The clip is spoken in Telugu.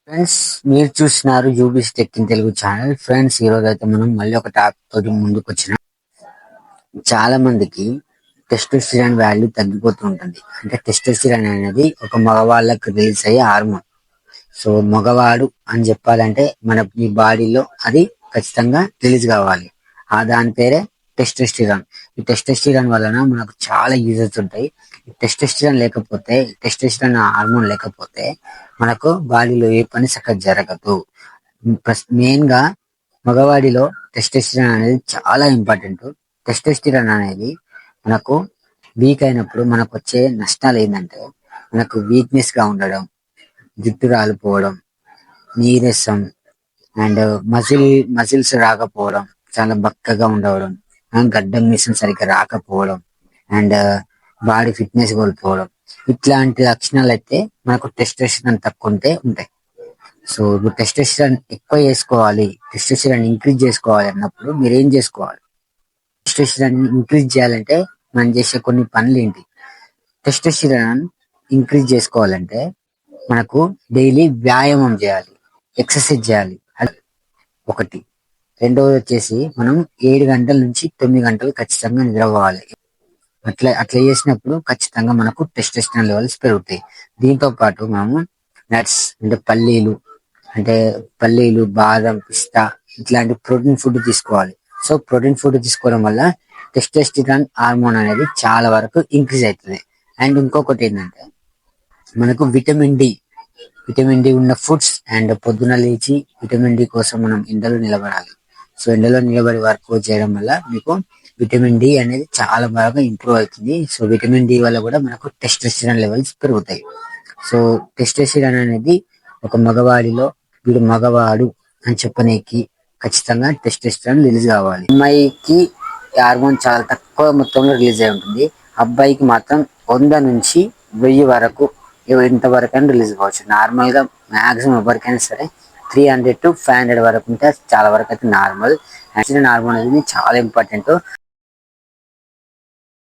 ఫ్రెండ్స్, మీరు చూస్తున్నారు UB's tech in Telugu channel. Friends, ఈ రోజు అయితే మనం మళ్ళీ ఒక టాపిక్ తోటి ముందుకు వచ్చిన చాలా మందికి టెస్టోస్టిరాన్ వాల్యూ తగ్గిపోతూ ఉంటుంది. అంటే టెస్టోస్టిరాన్ అనేది ఒక మగవాళ్ళకు రిలీజ్ అయ్యే హార్మోన్. సో మగవాడు అని చెప్పాలంటే మన ఈ బాడీలో అది ఖచ్చితంగా రిలీజ్ కావాలి. దాని పేరే టెస్టోస్టిరాన్. ఈ టెస్టోస్టిరాన్ వలన మనకు చాలా యూజెస్ ఉంటాయి. ఈ టెస్టోస్టిరాన్ హార్మోన్ లేకపోతే మనకు బాడీలో ఏ పని చక్కగా జరగదు. మెయిన్ గా మగవాడిలో టెస్టోస్టిరాన్ అనేది చాలా ఇంపార్టెంట్. టెస్టోస్టిరాన్ అనేది మనకు వీక్ అయినప్పుడు మనకు వచ్చే నష్టాలు ఏంటంటే మనకు వీక్నెస్ గా ఉండడం, జుట్టు రాలిపోవడం, నీరసం, అండ్ మజిల్స్ రాకపోవడం, చాలా బక్కగా ఉండవడం, గడ్డం మీసం సరిగ్గా రాకపోవడం, అండ్ బాడీ ఫిట్నెస్ కోల్పోవడం, ఇట్లాంటి లక్షణాలు అయితే మనకు టెస్టోస్టిరాన్ తక్కువ ఉంటే ఉంటాయి. సో ఇప్పుడు టెస్టోస్టిరాన్ ఎక్కువ చేసుకోవాలి, టెస్టోస్టిరాన్ ఇంక్రీజ్ చేసుకోవాలి అన్నప్పుడు మీరు ఏం చేసుకోవాలి? టెస్టోస్టిరాన్ ఇంక్రీజ్ చేయాలంటే మనం చేసే కొన్ని పనులు ఏంటి? టెస్టోస్టిరాన్ ఇంక్రీజ్ చేసుకోవాలంటే మనకు డైలీ వ్యాయామం చేయాలి, ఎక్సర్సైజ్ చేయాలి. అది ఒకటి. రెండవది వచ్చేసి మనం 7 గంటల నుంచి 9 గంటలు ఖచ్చితంగా నిద్రపోవాలి. అట్లా చేసినప్పుడు ఖచ్చితంగా మనకు టెస్టోస్టిరాన్ లెవెల్స్ పెరుగుతాయి. దీంతో పాటు మనము నట్స్ అంటే పల్లీలు, బాదం, పిస్తా ఇట్లాంటి ప్రోటీన్ ఫుడ్ తీసుకోవాలి. సో ప్రోటీన్ ఫుడ్ తీసుకోవడం వల్ల టెస్టోస్టిరాన్ హార్మోన్ అనేది చాలా వరకు ఇంక్రీజ్ అవుతుంది. అండ్ ఇంకొకటి ఏంటంటే మనకు విటమిన్ డి ఉన్న ఫుడ్స్, అండ్ పొద్దున లేచి విటమిన్ డి కోసం మనం ఎండలో నిలబడాలి. సో ఎండలో నిలబడి వర్కౌట్ చేయడం వల్ల మీకు విటమిన్ డి అనేది చాలా బాగా ఇంప్రూవ్ అవుతుంది. సో విటమిన్ డి వల్ల కూడా మనకు టెస్టోస్టిరాన్ లెవెల్స్ పెరుగుతాయి. సో టెస్టోస్టిరాన్ అనేది ఒక మగవాడిలో వీడు మగవాడు అని చెప్పనీకి ఖచ్చితంగా టెస్టోస్టిరాన్ రిలీజ్ కావాలి. అమ్మాయికి హార్మోన్ చాలా తక్కువ మొత్తంలో రిలీజ్ అయి ఉంటుంది. అబ్బాయికి మాత్రం 100 నుంచి 1000 వరకు ఇంతవరకైనా రిలీజ్ కావచ్చు. నార్మల్ గా మాక్సిమం ఎవరికైనా సరే 300 to 500 వరకు ఉంటే చాలా వరకు అయితే నార్మల్. హార్మోన్ అనేది చాలా ఇంపార్టెంట్.